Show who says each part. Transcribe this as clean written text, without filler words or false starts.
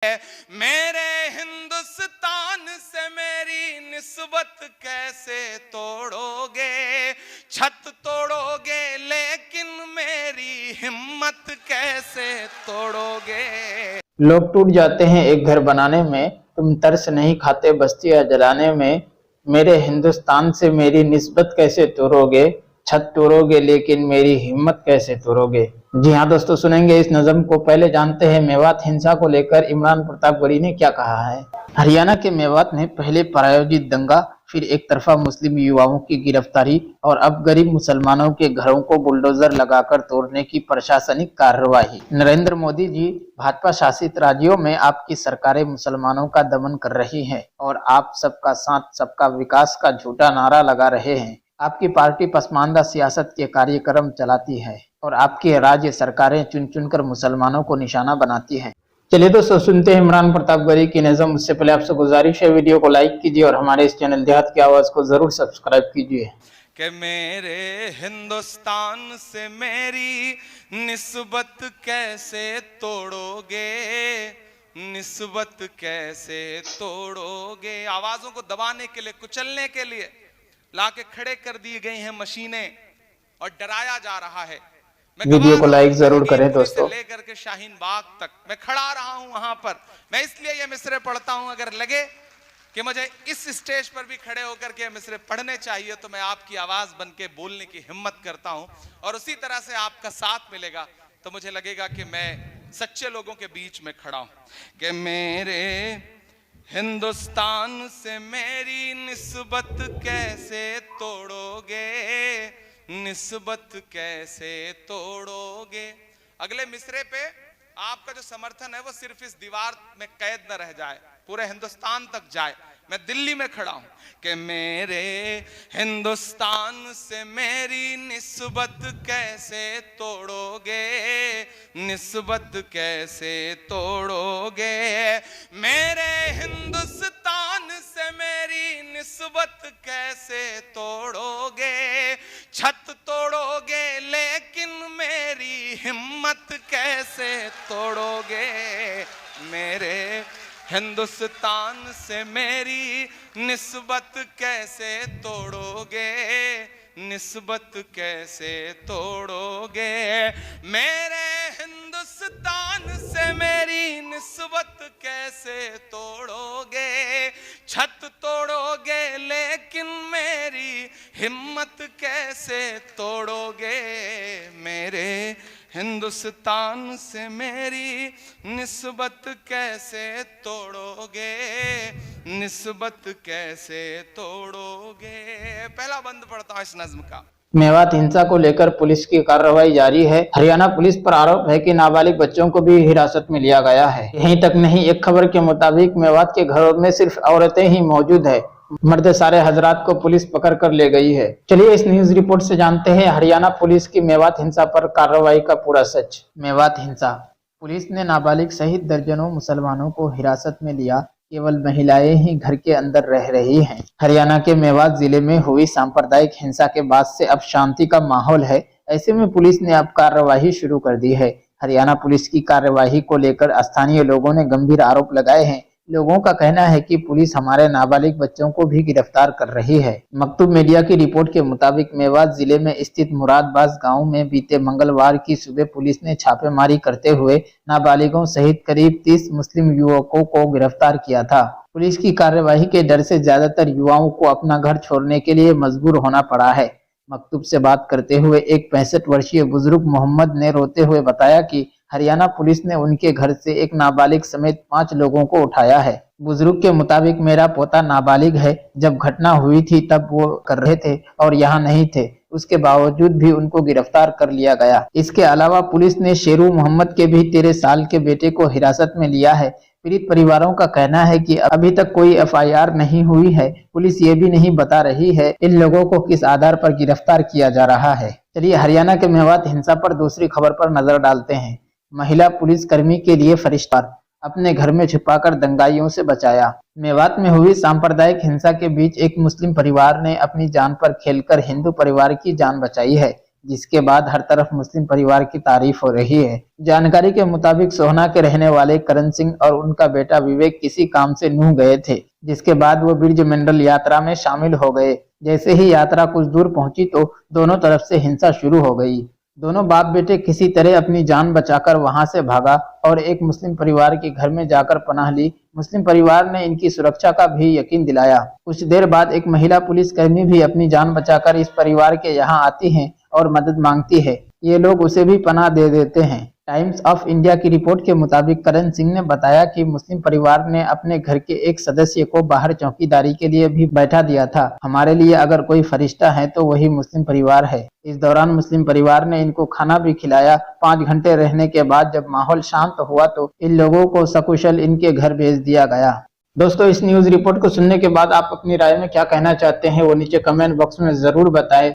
Speaker 1: मेरे हिंदुस्तान से मेरी निस्बत कैसे तोड़ोगे, छत तोड़ोगे लेकिन मेरी हिम्मत कैसे तोड़ोगे।
Speaker 2: लोग टूट जाते हैं एक घर बनाने में, तुम तरस नहीं खाते बस्तियां जलाने में। मेरे हिंदुस्तान से मेरी निस्बत कैसे तोड़ोगे, छत तोड़ोगे लेकिन मेरी हिम्मत कैसे तोड़ोगे। जी हाँ दोस्तों, सुनेंगे इस नज़म को। पहले जानते हैं मेवात हिंसा को लेकर इमरान प्रतापगढ़ी ने क्या कहा है। हरियाणा के मेवात में पहले प्रायोजित दंगा, फिर एक तरफा मुस्लिम युवाओं की गिरफ्तारी और अब गरीब मुसलमानों के घरों को बुलडोजर लगाकर तोड़ने की प्रशासनिक कार्रवाई। नरेंद्र मोदी जी, भाजपा शासित राज्यों में आपकी सरकारें मुसलमानों का दमन कर रही हैं और आप सबका साथ सबका विकास का झूठा नारा लगा रहे हैं। आपकी पार्टी पसमानदा सियासत के कार्यक्रम चलाती है और आपकी राज्य सरकारें चुन चुनकर मुसलमानों को निशाना बनाती हैं। चलिए दोस्तों, सुनते हैं इमरान प्रतापगढ़ी की नज़म। उससे पहले आपसे गुजारिश है, वीडियो को लाइक कीजिए और हमारे इस चैनल देहात की आवाज को जरूर सब्सक्राइब कीजिए।
Speaker 1: कि मेरे हिंदुस्तान से मेरी निस्बत कैसे तोड़ोगे, निस्बत कैसे तोड़ोगे। आवाजों को दबाने के लिए, कुचलने के लिए लाके खड़े कर दी गई हैं मशीनें और डराया जा रहा है।
Speaker 2: वीडियो को लाइक जरूर करें दोस्तों।
Speaker 1: लेकर के शाहीन बाग तक मैं खड़ा रहा हूं वहां पर। मैं इसलिए ये मिसरे पढ़ता हूं, अगर लगे कि मुझे इस स्टेज पर भी खड़े होकर के मिसरे पढ़ने चाहिए तो मैं आपकी आवाज बन के बोलने की हिम्मत करता हूं। और उसी तरह से आपका साथ मिलेगा तो मुझे लगेगा कि मैं सच्चे लोगों के बीच में खड़ा हूं। कि मेरे हिंदुस्तान से मेरी निस्बत कैसे तोड़ोगे, निस्बत कैसे तोड़ोगे। अगले मिसरे पे आपका जो समर्थन है वो सिर्फ इस दीवार में कैद न रह जाए, पूरे हिंदुस्तान तक जाए। मैं दिल्ली में खड़ा हूं कि मेरे हिंदुस्तान से मेरी निस्बत कैसे तोड़ोगे, निस्बत कैसे तोड़ोगे। मेरे हिंदुस्तान से मेरी निस्बत कैसे तोड़ोगे, छत तोड़ोगे लेकिन मेरी हिम्मत कैसे तोड़ोगे। मेरे हिंदुस्तान से मेरी निस्बत कैसे तोड़ोगे, निस्बत कैसे तोड़ोगे। मेरे हिंदुस्तान से मेरी निस्बत कैसे तोड़ोगे, छत तोड़ोगे लेकिन मेरी हिम्मत कैसे तोड़ोगे। मेरे हिंदुस्तान से मेरी निस्बत कैसे तोड़ोगे, निस्बत कैसे तोड़ोगे। पहला बंद पढ़ता हूं इस नज्म का।
Speaker 2: मेवात हिंसा को लेकर पुलिस की कार्रवाई जारी है। हरियाणा पुलिस पर आरोप है कि नाबालिग बच्चों को भी हिरासत में लिया गया है। यहीं तक नहीं, एक खबर के मुताबिक मेवात के घरों में सिर्फ औरतें ही मौजूद है, मर्द सारे हजरात को पुलिस पकड़ कर ले गई है। चलिए इस न्यूज रिपोर्ट से जानते हैं हरियाणा पुलिस की मेवात हिंसा पर कार्रवाई का पूरा सच। मेवात हिंसा, पुलिस ने नाबालिग सहित दर्जनों मुसलमानों को हिरासत में लिया। केवल महिलाएं ही घर के अंदर रह रही हैं। हरियाणा के मेवात जिले में हुई सांप्रदायिक हिंसा के बाद से अब शांति का माहौल है। ऐसे में पुलिस ने अब कार्रवाई शुरू कर दी है। हरियाणा पुलिस की कार्रवाई को लेकर स्थानीय लोगों ने गंभीर आरोप लगाए हैं। लोगों का कहना है कि पुलिस हमारे नाबालिग बच्चों को भी गिरफ्तार कर रही है। मकतूब मीडिया की रिपोर्ट के मुताबिक मेवात जिले में स्थित मुरादबाज गांव में बीते मंगलवार की सुबह पुलिस ने छापेमारी करते हुए नाबालिगों सहित करीब 30 मुस्लिम युवकों को गिरफ्तार किया था। पुलिस की कार्यवाही के डर से ज्यादातर युवाओं को अपना घर छोड़ने के लिए मजबूर होना पड़ा है। मकतूब से बात करते हुए एक 65 वर्षीय बुजुर्ग मोहम्मद ने रोते हुए बताया कि हरियाणा पुलिस ने उनके घर से एक नाबालिग समेत 5 लोगों को उठाया है। बुजुर्ग के मुताबिक मेरा पोता नाबालिग है। जब घटना हुई थी तब वो कर रहे थे और यहाँ नहीं थे, उसके बावजूद भी उनको गिरफ्तार कर लिया गया। इसके अलावा पुलिस ने शेरू मोहम्मद के भी 13 साल के बेटे को हिरासत में लिया है। पीड़ित परिवारों का कहना है कि अभी तक कोई FIR नहीं हुई है। पुलिस ये भी नहीं बता रही है इन लोगों को किस आधार पर गिरफ्तार किया जा रहा है। चलिए हरियाणा के मेवात हिंसा पर दूसरी खबर पर नजर डालते हैं। महिला पुलिसकर्मी के लिए फरिश्ता, अपने घर में छुपाकर दंगाइयों से बचाया। मेवात में हुई सांप्रदायिक हिंसा के बीच एक मुस्लिम परिवार ने अपनी जान पर खेलकर हिंदू परिवार की जान बचाई है। जिसके बाद हर तरफ मुस्लिम परिवार की तारीफ हो रही है। जानकारी के मुताबिक सोहना के रहने वाले करण सिंह और उनका बेटा विवेक किसी काम से नूंह गए थे, जिसके बाद वो ब्रिज मंडल यात्रा में शामिल हो गए। जैसे ही यात्रा कुछ दूर पहुंची तो दोनों तरफ से हिंसा शुरू हो गई। दोनों बाप बेटे किसी तरह अपनी जान बचाकर वहां से भागा और एक मुस्लिम परिवार के घर में जाकर पनाह ली। मुस्लिम परिवार ने इनकी सुरक्षा का भी यकीन दिलाया। कुछ देर बाद एक महिला पुलिसकर्मी भी अपनी जान बचाकर इस परिवार के यहाँ आती है और मदद मांगती है। ये लोग उसे भी पनाह दे देते हैं। टाइम्स ऑफ इंडिया की रिपोर्ट के मुताबिक करण सिंह ने बताया कि मुस्लिम परिवार ने अपने घर के एक सदस्य को बाहर चौकीदारी के लिए भी बैठा दिया था। हमारे लिए अगर कोई फरिश्ता है तो वही मुस्लिम परिवार है। इस दौरान मुस्लिम परिवार ने इनको खाना भी खिलाया। 5 घंटे रहने के बाद जब माहौल शांत हुआ तो इन लोगों को सकुशल इनके घर भेज दिया गया। दोस्तों, इस न्यूज रिपोर्ट को सुनने के बाद आप अपनी राय में क्या कहना चाहते हैं वो नीचे कमेंट बॉक्स में जरूर बताएं।